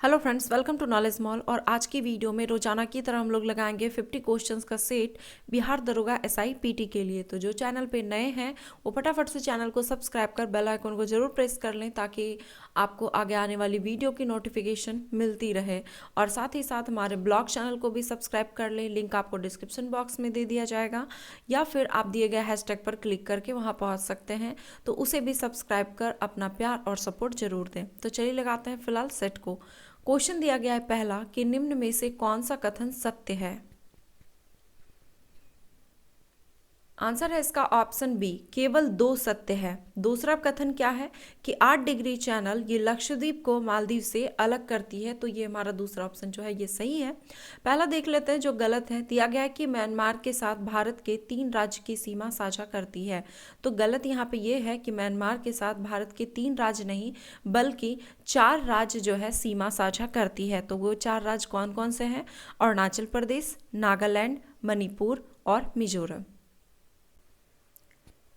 Hello friends, welcome to knowledge mall. और आज की वीडियो में रोजाना की तरह हम लोग लगाएंगे 50 क्वेश्चंस का सेट बिहार दरोगा एसआई पीटी के लिए। तो जो चैनल पे नए हैं वो फटाफट से चैनल को सब्सक्राइब कर बेल आइकन को जरूर प्रेस कर लें ताकि आपको आगे आने वाली वीडियो की नोटिफिकेशन मिलती रहे। और साथ ही साथ हमारे ब्लॉग चैनल को भी सब्सक्राइब कर लें, लिंक आपको डिस्क्रिप्शन बॉक्स में दे दिया जाएगा या फिर आप दिए गए हैशटैग पर क्लिक करके वहाँ पहुँच सकते हैं। तो उसे भी सब्सक्राइब कर अपना प्यार और सपोर्ट जरूर दें। तो चलिए लगाते हैं फिलहाल सेट को। क्वेश्चन दिया गया है पहला कि निम्न में से कौन सा कथन सत्य है। आंसर है इसका ऑप्शन बी, केवल 2 सत्य है। दूसरा कथन क्या है कि 8 डिग्री चैनल ये लक्षद्वीप को मालदीव से अलग करती है। तो ये हमारा दूसरा ऑप्शन जो है ये सही है। पहला देख लेते हैं जो गलत है। दिया गया है कि म्यांमार के साथ भारत के 3 राज्य की सीमा साझा करती है। तो गलत यहाँ पे ये है कि म्यांमार के साथ भारत के 3 राज्य नहीं बल्कि 4 राज्य जो है सीमा साझा करती है। तो वो 4 राज्य कौन कौन से हैं? अरुणाचल प्रदेश, नागालैंड, मणिपुर और मिजोरम।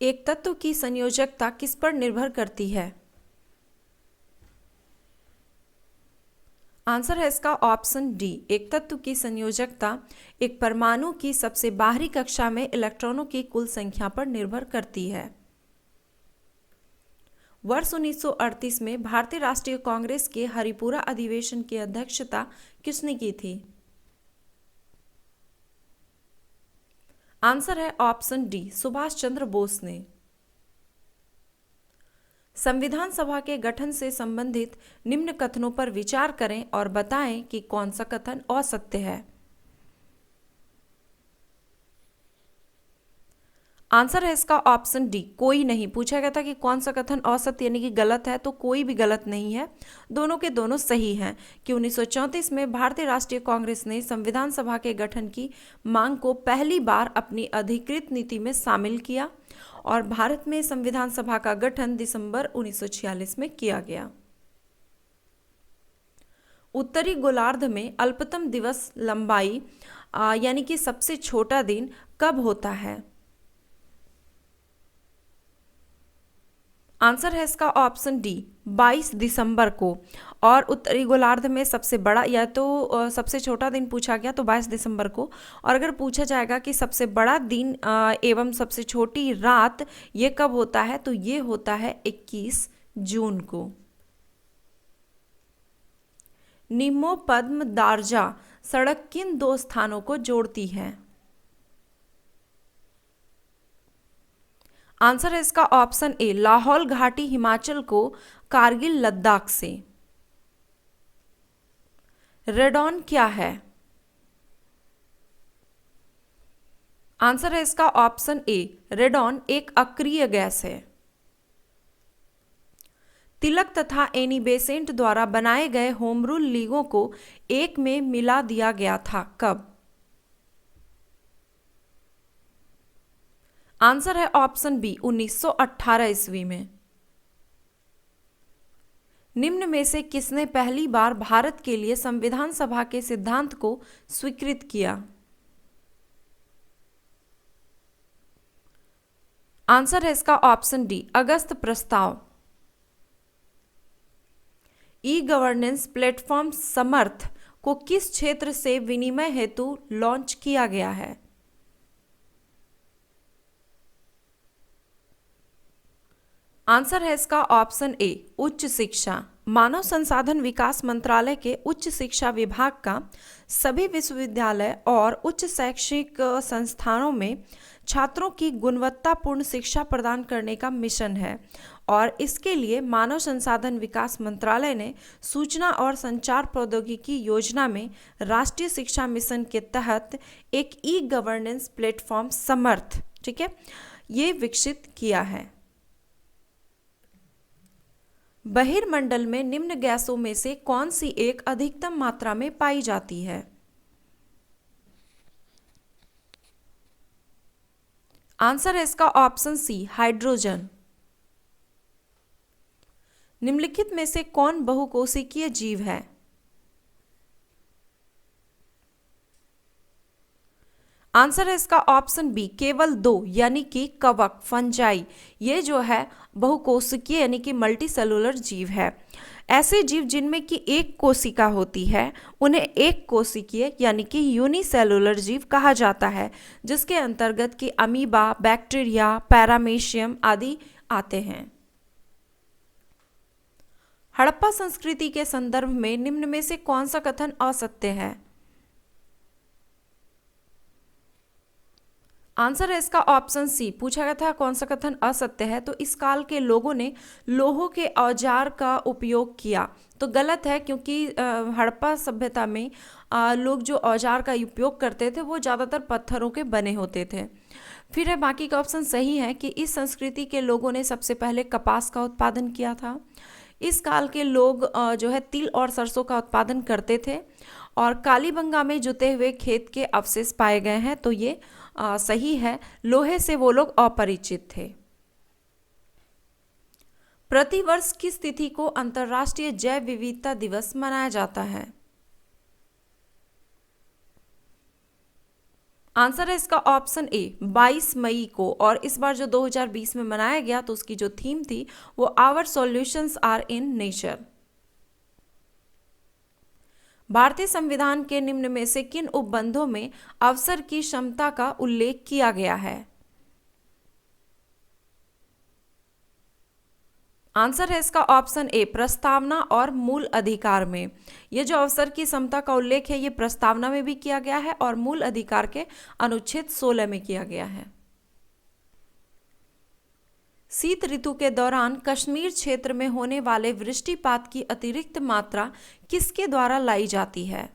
एक तत्व की संयोजकता किस पर निर्भर करती है? आंसर है इसका ऑप्शन डी, एक तत्व की संयोजकता एक परमाणु की सबसे बाहरी कक्षा में इलेक्ट्रॉनों की कुल संख्या पर निर्भर करती है। वर्ष 1938 में भारतीय राष्ट्रीय कांग्रेस के हरिपुरा अधिवेशन की अध्यक्षता किसने की थी? आंसर है ऑप्शन डी, सुभाष चंद्र बोस ने। संविधान सभा के गठन से संबंधित निम्न कथनों पर विचार करें और बताएं कि कौन सा कथन असत्य है। आंसर है इसका ऑप्शन डी, कोई नहीं। पूछा गया था कि कौन सा कथन असत्य यानी कि गलत है, तो कोई भी गलत नहीं है, दोनों के दोनों सही हैं। कि 1934 में भारतीय राष्ट्रीय कांग्रेस ने संविधान सभा के गठन की मांग को पहली बार अपनी अधिकृत नीति में शामिल किया और भारत में संविधान सभा का गठन दिसंबर 1946 में किया गया। उत्तरी गोलार्ध में अल्पतम दिवस लंबाई यानी कि सबसे छोटा दिन कब होता है? आंसर है इसका ऑप्शन डी, 22 दिसंबर को। और उत्तरी गोलार्ध में सबसे बड़ा या तो सबसे छोटा दिन पूछा गया तो 22 दिसंबर को। और अगर पूछा जाएगा कि सबसे बड़ा दिन एवं सबसे छोटी रात ये कब होता है, तो ये होता है 21 जून को। निम्नो पद्म दारजा सड़क किन 2 स्थानों को जोड़ती है? आंसर है इसका ऑप्शन ए, लाहौल घाटी हिमाचल को कारगिल लद्दाख से। रेडॉन क्या है? आंसर है इसका ऑप्शन ए, रेडॉन एक अक्रिय गैस है। तिलक तथा एनी बेसेंट द्वारा बनाए गए होम रूल लीगों को एक में मिला दिया गया था, कब? आंसर है ऑप्शन बी, 1918 ईस्वी में। निम्न में से किसने पहली बार भारत के लिए संविधान सभा के सिद्धांत को स्वीकृत किया? आंसर है इसका ऑप्शन डी, अगस्त प्रस्ताव। ई गवर्नेंस प्लेटफॉर्म समर्थ को किस क्षेत्र से विनिमय हेतु लॉन्च किया गया है? आंसर है इसका ऑप्शन ए, उच्च शिक्षा। मानव संसाधन विकास मंत्रालय के उच्च शिक्षा विभाग का सभी विश्वविद्यालय और उच्च शैक्षिक संस्थानों में छात्रों की गुणवत्तापूर्ण शिक्षा प्रदान करने का मिशन है। और इसके लिए मानव संसाधन विकास मंत्रालय ने सूचना और संचार प्रौद्योगिकी योजना में राष्ट्रीय शिक्षा मिशन के तहत एक ई गवर्नेंस प्लेटफॉर्म समर्थ, ठीक है, ये विकसित किया है। बहिर्मंडल में निम्न गैसों में से कौन सी एक अधिकतम मात्रा में पाई जाती है? आंसर है इसका ऑप्शन सी, हाइड्रोजन। निम्नलिखित में से कौन बहुकोशिकीय जीव है? आंसर है इसका ऑप्शन बी केवल दो, यानी कि कवक फंजाई। ये जो है बहुकोशिकीय यानी कि मल्टी सेलुलर जीव है। ऐसे जीव जिनमें कि एक कोशिका होती है उन्हें एक कोशिकीय यानी कि यूनिसेलुलर जीव कहा जाता है, जिसके अंतर्गत कि अमीबा, बैक्टीरिया, पैरामीशियम आदि आते हैं। हड़प्पा संस्कृति के संदर्भ में निम्न में से कौन सा कथन असत्य है? आंसर है इसका ऑप्शन सी। पूछा गया था कौन सा कथन असत्य है, तो इस काल के लोगों ने लोहों के औजार का उपयोग किया, तो गलत है, क्योंकि हड़प्पा सभ्यता में लोग जो औजार का उपयोग करते थे वो ज़्यादातर पत्थरों के बने होते थे। फिर है बाकी का ऑप्शन सही है कि इस संस्कृति के लोगों ने सबसे पहले कपास का उत्पादन किया था। इस काल के लोग जो है तिल और सरसों का उत्पादन करते थे, और कालीबंगा में जुते हुए खेत के अवशेष पाए गए हैं, तो ये सही है। लोहे से वो लोग अपरिचित थे। प्रतिवर्ष किस तिथि को अंतर्राष्ट्रीय जैव विविधता दिवस मनाया जाता है? आंसर है इसका ऑप्शन ए 22 मई को, और इस बार जो 2020 में मनाया गया तो उसकी जो थीम थी वो our solutions are in nature. भारतीय संविधान के निम्न में से किन उपबंधों में अवसर की क्षमता का उल्लेख किया गया है? आंसर है इसका ऑप्शन ए प्रस्तावना और मूल अधिकार में। ये जो अवसर की समता का उल्लेख है ये प्रस्तावना में भी किया गया है और मूल अधिकार के अनुच्छेद 16 में किया गया है। शीत ऋतु के दौरान कश्मीर क्षेत्र में होने वाले वृष्टिपात की अतिरिक्त मात्रा किसके द्वारा लाई जाती है?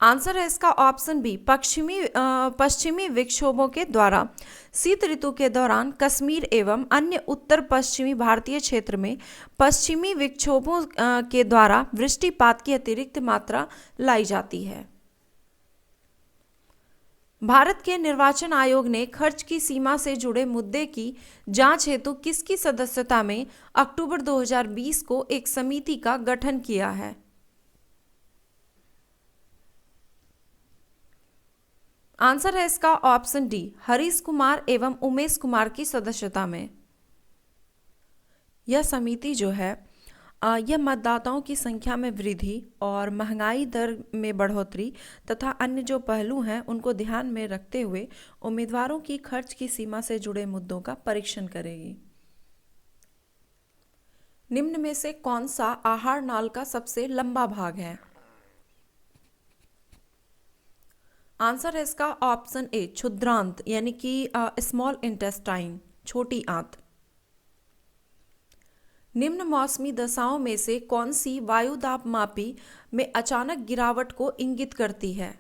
आंसर है इसका ऑप्शन बी पश्चिमी विक्षोभों के द्वारा। शीत ऋतु के दौरान कश्मीर एवं अन्य उत्तर पश्चिमी भारतीय क्षेत्र में पश्चिमी विक्षोभों के द्वारा वृष्टिपात की अतिरिक्त मात्रा लाई जाती है। भारत के निर्वाचन आयोग ने खर्च की सीमा से जुड़े मुद्दे की जांच हेतु किसकी सदस्यता में अक्टूबर 2020 को एक समिति का गठन किया है? आंसर है इसका ऑप्शन डी हरीश कुमार एवं उमेश कुमार की सदस्यता में। यह समिति जो है यह मतदाताओं की संख्या में वृद्धि और महंगाई दर में बढ़ोतरी तथा अन्य जो पहलू हैं उनको ध्यान में रखते हुए उम्मीदवारों की खर्च की सीमा से जुड़े मुद्दों का परीक्षण करेगी। निम्न में से कौन सा आहार नाल का सबसे लंबा भाग है? आंसर है इसका ऑप्शन ए क्षुद्रांत यानी कि स्मॉल इंटेस्टाइन, छोटी आंत। निम्न मौसमी दशाओं में से कौन सी वायु दाब मापी में अचानक गिरावट को इंगित करती है?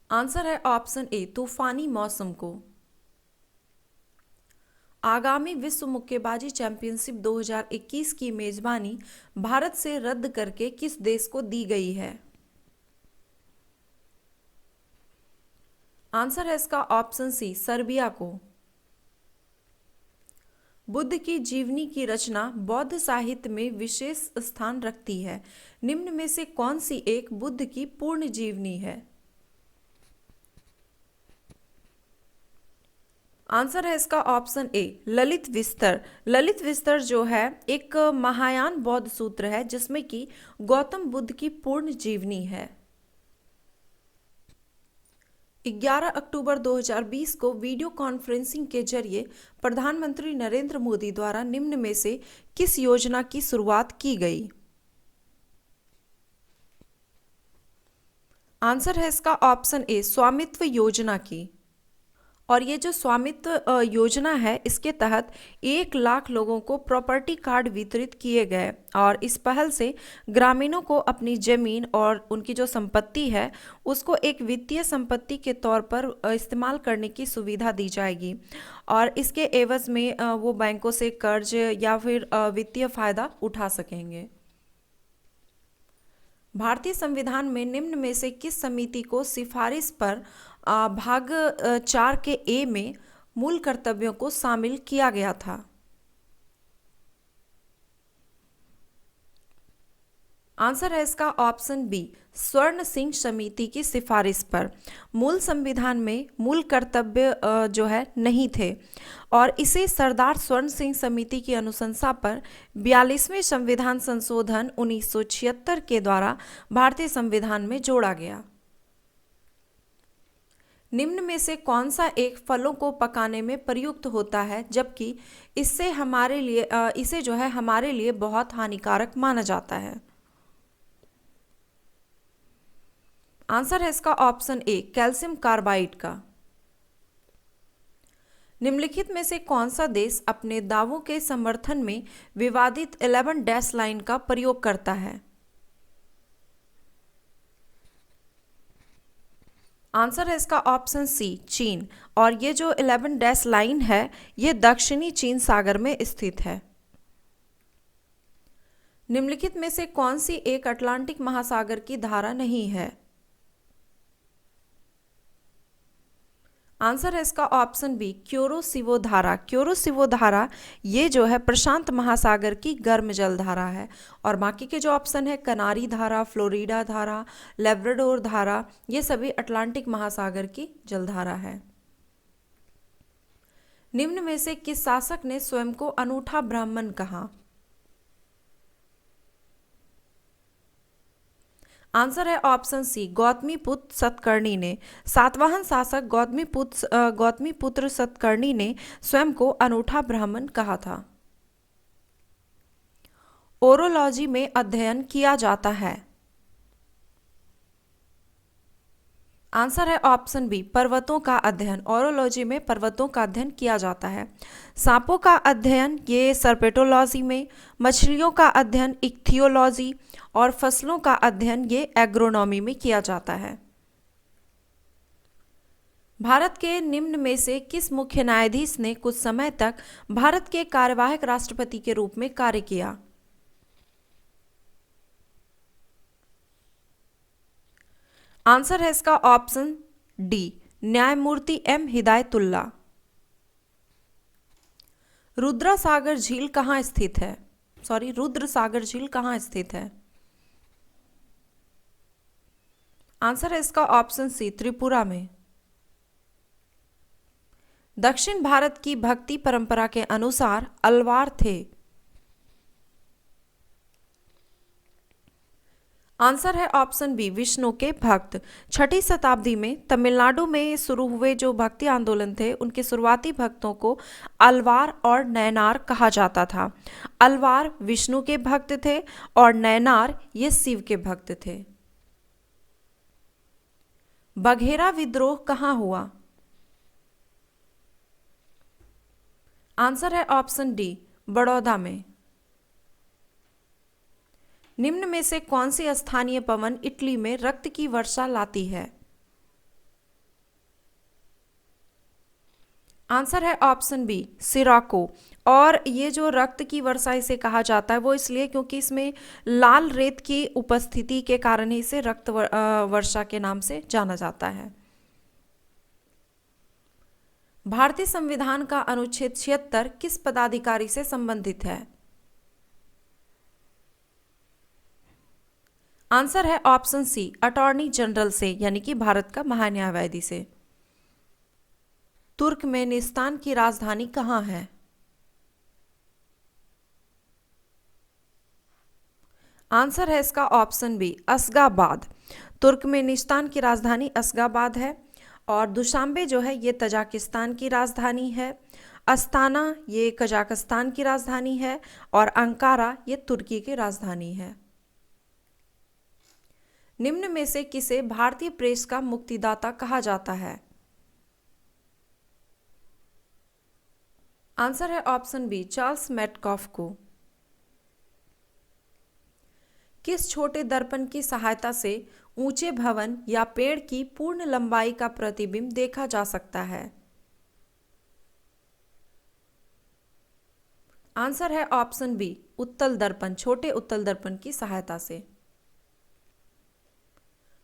आंसर है ऑप्शन ए तूफानी मौसम को। आगामी विश्व मुक्केबाजी चैंपियनशिप 2021 की मेजबानी भारत से रद्द करके किस देश को दी गई है? आंसर है इसका ऑप्शन सी सर्बिया को। बुद्ध की जीवनी की रचना बौद्ध साहित्य में विशेष स्थान रखती है। निम्न में से कौन सी एक बुद्ध की पूर्ण जीवनी है? आंसर है इसका ऑप्शन ए ललित विस्तर। ललित विस्तर जो है एक महायान बौद्ध सूत्र है जिसमें कि गौतम बुद्ध की पूर्ण जीवनी है। 11 अक्टूबर 2020 को वीडियो कॉन्फ्रेंसिंग के जरिए प्रधानमंत्री नरेंद्र मोदी द्वारा निम्न में से किस योजना की शुरुआत की गई? आंसर है इसका ऑप्शन ए स्वामित्व योजना की। और ये जो स्वामित्व योजना है इसके तहत 1 लाख लोगों को प्रॉपर्टी कार्ड वितरित किए गए, और इस पहल से ग्रामीणों को अपनी जमीन और उनकी जो संपत्ति है उसको एक वित्तीय संपत्ति के तौर पर इस्तेमाल करने की सुविधा दी जाएगी, और इसके एवज में वो बैंकों से कर्ज या फिर वित्तीय फायदा उठा सकेंगे। भारतीय संविधान में निम्न में से किस समिति को सिफारिश पर भाग 4 के ए में मूल कर्तव्यों को शामिल किया गया था? आंसर है इसका ऑप्शन बी, स्वर्ण सिंह समिति की सिफारिश पर। मूल संविधान में मूल कर्तव्य जो है नहीं थे और इसे सरदार स्वर्ण सिंह समिति की अनुशंसा पर 42वें संविधान संशोधन 1976 के द्वारा भारतीय संविधान में जोड़ा गया। निम्न में से कौन सा एक फलों को पकाने में प्रयुक्त होता है जबकि इसे जो है हमारे लिए बहुत हानिकारक माना जाता है? आंसर है इसका ऑप्शन ए, कैल्शियम कार्बाइड का। निम्नलिखित में से कौन सा देश अपने दावों के समर्थन में विवादित 11 डैश लाइन का प्रयोग करता है? आंसर है इसका ऑप्शन सी, चीन। और ये जो 11 डैश लाइन है ये दक्षिणी चीन सागर में स्थित है। निम्नलिखित में से कौन सी एक अटलांटिक महासागर की धारा नहीं है? आंसर है इसका ऑप्शन बी, क्योरोसिवो धारा। क्योरोसिवो धारा ये जो है प्रशांत महासागर की गर्म जल धारा है। और बाकी के जो ऑप्शन है कनारी धारा, फ्लोरिडा धारा, लेब्राडोर धारा, ये सभी अटलांटिक महासागर की जलधारा है। निम्न में से किस शासक ने स्वयं को अनूठा ब्राह्मण कहा? आंसर है ऑप्शन सी, गौतमीपुत्र सतकर्णी ने। सातवाहन शासक गौतमीपुत्र सतकर्णी ने स्वयं को अनूठा ब्राह्मण कहा था। ओरोलॉजी में अध्ययन किया जाता है। आंसर है ऑप्शन बी, पर्वतों का अध्ययन। ओरोलॉजी में पर्वतों का अध्ययन किया जाता है। सांपों का अध्ययन ये सर्पेटोलॉजी में, मछलियों का अध्ययन इक्थियोलॉजी और फसलों का अध्ययन ये एग्रोनॉमी में किया जाता है। भारत के निम्न में से किस मुख्य न्यायाधीश ने कुछ समय तक भारत के कार्यवाहक राष्ट्रपति के रूप में कार्य किया? आंसर है इसका ऑप्शन डी, न्यायमूर्ति एम हिदायतुल्ला। रुद्रसागर झील कहाँ स्थित है? रुद्रसागर झील कहाँ स्थित है? आंसर है इसका ऑप्शन सी, त्रिपुरा में। दक्षिण भारत की भक्ति परंपरा के अनुसार अलवार थे। आंसर है ऑप्शन बी, विष्णु के भक्त। 6ठी शताब्दी में तमिलनाडु में शुरू हुए जो भक्ति आंदोलन थे उनके शुरुआती भक्तों को अलवार और नैनार कहा जाता था। अलवार विष्णु के भक्त थे और नैनार ये शिव के भक्त थे। बघेरा विद्रोह कहाँ हुआ? आंसर है ऑप्शन डी, बड़ौदा में। निम्न में से कौन सी स्थानीय पवन इटली में रक्त की वर्षा लाती है? आंसर है ऑप्शन बी, सिराको। और ये जो रक्त की वर्षा इसे कहा जाता है वो इसलिए क्योंकि इसमें लाल रेत की उपस्थिति के कारण ही इसे रक्त वर्षा के नाम से जाना जाता है। भारतीय संविधान का अनुच्छेद 76 किस पदाधिकारी से संबंधित है? आंसर है ऑप्शन सी, अटॉर्नी जनरल से, यानी कि भारत का महान्यायवादी से। तुर्कमेनिस्तान की राजधानी कहाँ है? आंसर है इसका ऑप्शन बी, अशगाबाद। तुर्कमेनिस्तान की राजधानी अशगाबाद है। और दुशांबे जो है ये तजाकिस्तान की राजधानी है। अस्ताना ये कजाकिस्तान की राजधानी है और अंकारा ये तुर्की की राजधानी है। निम्न में से किसे भारतीय प्रेस का मुक्तिदाता कहा जाता है? आंसर है ऑप्शन बी, चार्ल्स मेटकॉफ को। किस छोटे दर्पण की सहायता से ऊंचे भवन या पेड़ की पूर्ण लंबाई का प्रतिबिंब देखा जा सकता है? आंसर है ऑप्शन बी, उत्तल दर्पण। छोटे उत्तल दर्पण की सहायता से।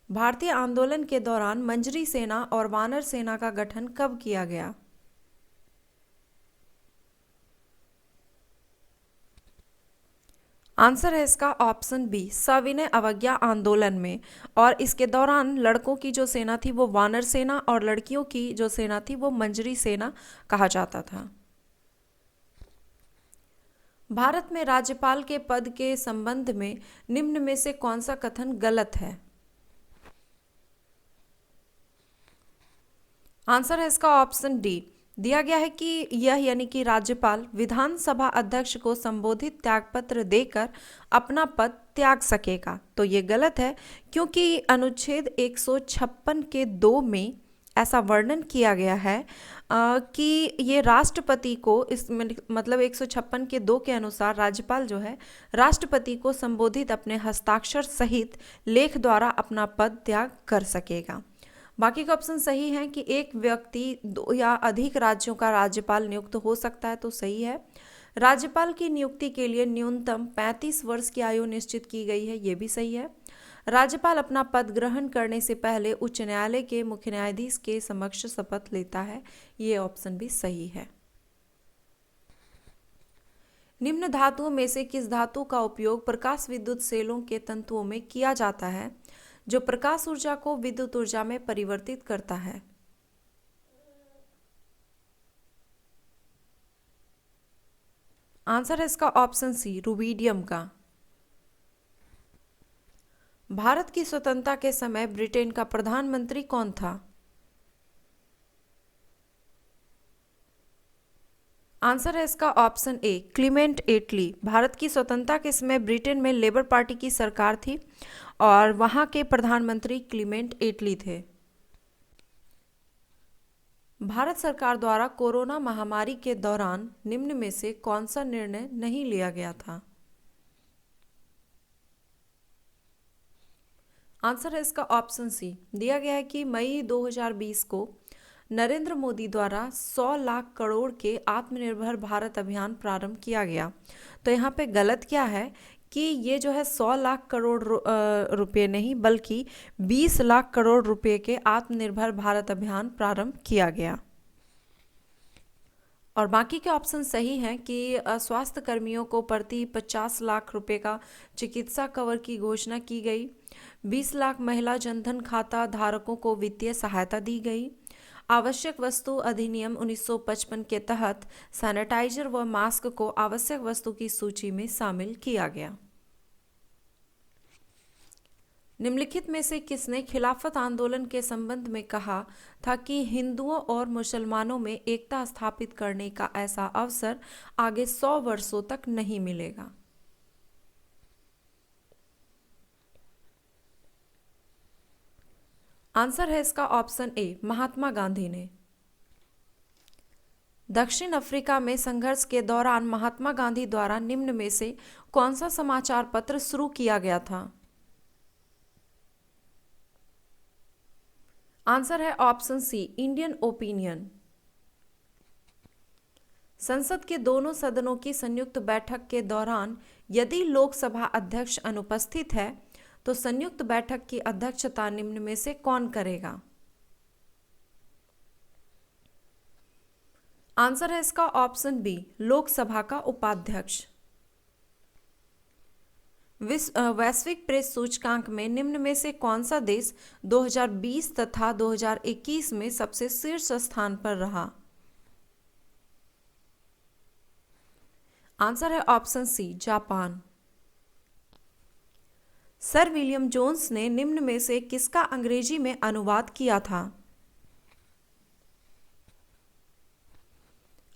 भारतीय आंदोलन के दौरान मंजरी सेना और वानर सेना का गठन कब किया गया? आंसर है इसका ऑप्शन बी, सविनय अवज्ञा आंदोलन में। और इसके दौरान लड़कों की जो सेना थी वो वानर सेना और लड़कियों की जो सेना थी वो मंजरी सेना कहा जाता था। भारत में राज्यपाल के पद के संबंध में निम्न में से कौन सा कथन गलत है? आंसर है इसका ऑप्शन डी, दिया गया है कि यह यानी कि राज्यपाल विधानसभा अध्यक्ष को संबोधित त्यागपत्र देकर अपना पद त्याग सकेगा। तो ये गलत है, क्योंकि अनुच्छेद 156 के 2 में ऐसा वर्णन किया गया है कि ये राष्ट्रपति को मतलब 156 के 2 के अनुसार राज्यपाल जो है राष्ट्रपति को संबोधित अपने हस्ताक्षर सहित लेख द्वारा अपना पद त्याग कर सकेगा। बाकी का ऑप्शन सही है कि एक व्यक्ति 2 या अधिक राज्यों का राज्यपाल नियुक्त हो सकता है, तो सही है। राज्यपाल की नियुक्ति के लिए न्यूनतम 35 वर्ष की आयु निश्चित की गई है, ये भी सही है। राज्यपाल अपना पद ग्रहण करने से पहले उच्च न्यायालय के मुख्य न्यायाधीश के समक्ष शपथ लेता है, ये ऑप्शन भी सही है। निम्न धातुओं में से किस धातु का उपयोग प्रकाश विद्युत सेलों के तंतुओं में किया जाता है जो प्रकाश ऊर्जा को विद्युत ऊर्जा में परिवर्तित करता है? आंसर है इसका ऑप्शन सी, रुबिडियम का। भारत की स्वतंत्रता के समय ब्रिटेन का प्रधानमंत्री कौन था? आंसर है इसका ऑप्शन ए, क्लीमेंट एटली। भारत की स्वतंत्रता के समय ब्रिटेन में लेबर पार्टी की सरकार थी और वहां के प्रधानमंत्री क्लीमेंट एटली थे। भारत सरकार द्वारा कोरोना महामारी के दौरान निम्न में से कौन सा निर्णय नहीं लिया गया था? आंसर है इसका ऑप्शन सी, दिया गया है कि मई 2020 को नरेंद्र मोदी द्वारा 100 लाख करोड़ के आत्मनिर्भर भारत अभियान प्रारंभ किया गया। तो यहाँ पे गलत क्या है कि ये जो है 100 लाख करोड़ रुपये नहीं बल्कि 20 लाख करोड़ रुपये के आत्मनिर्भर भारत अभियान प्रारंभ किया गया। और बाकी के ऑप्शन सही हैं कि स्वास्थ्य कर्मियों को प्रति 50 लाख रुपए का चिकित्सा कवर की घोषणा की गई। 20 लाख महिला जनधन खाता धारकों को वित्तीय सहायता दी गई। आवश्यक वस्तु अधिनियम 1955 के तहत सैनिटाइजर व मास्क को आवश्यक वस्तु की सूची में शामिल किया गया। निम्नलिखित में से किसने खिलाफत आंदोलन के संबंध में कहा था कि हिंदुओं और मुसलमानों में एकता स्थापित करने का ऐसा अवसर आगे 100 वर्षों तक नहीं मिलेगा? आंसर है इसका ऑप्शन ए, महात्मा गांधी ने। दक्षिण अफ्रीका में संघर्ष के दौरान महात्मा गांधी द्वारा निम्न में से कौन सा समाचार पत्र शुरू किया गया था? आंसर है ऑप्शन सी, इंडियन ओपिनियन। संसद के दोनों सदनों की संयुक्त बैठक के दौरान यदि लोकसभा अध्यक्ष अनुपस्थित है तो संयुक्त बैठक की अध्यक्षता निम्न में से कौन करेगा? आंसर है इसका ऑप्शन बी, लोकसभा का उपाध्यक्ष। वैश्विक प्रेस सूचकांक में निम्न में से कौन सा देश 2020 तथा 2021 में सबसे शीर्ष स्थान पर रहा? आंसर है option C, Japan. Sir William Jones ने निम्न में से किसका अंग्रेजी में अनुवाद किया था?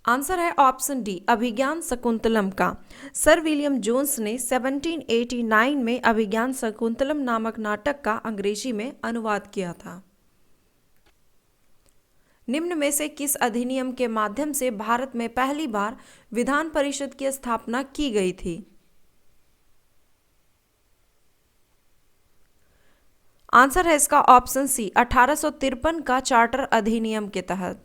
आंसर है ऑप्शन डी, अभिज्ञान शकुंतलम का। सर विलियम जोन्स ने 1789 में अभिज्ञान शकुंतलम नामक नाटक का अंग्रेजी में अनुवाद किया था। निम्न में से किस अधिनियम के माध्यम से भारत में पहली बार विधान परिषद की स्थापना की गई थी? आंसर है इसका ऑप्शन सी, 1853 का चार्टर अधिनियम के तहत।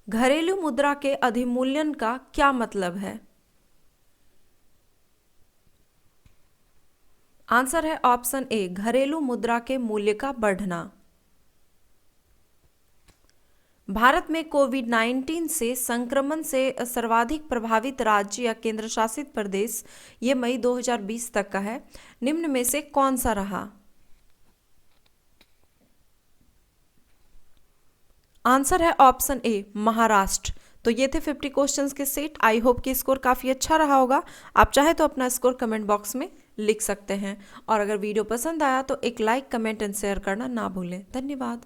घरेलू मुद्रा के अधिमूल्यन का क्या मतलब है? आंसर है ऑप्शन ए, घरेलू मुद्रा के मूल्य का बढ़ना। भारत में कोविड-19 से संक्रमण से सर्वाधिक प्रभावित राज्य या केंद्र शासित प्रदेश ये मई 2020 तक का है। निम्न में से कौन सा रहा? आंसर है ऑप्शन ए, महाराष्ट्र। तो ये थे 50 क्वेश्चंस के सेट। आई होप कि स्कोर काफ़ी अच्छा रहा होगा। आप चाहे तो अपना स्कोर कमेंट बॉक्स में लिख सकते हैं। और अगर वीडियो पसंद आया तो एक लाइक, कमेंट एंड शेयर करना ना भूलें। धन्यवाद।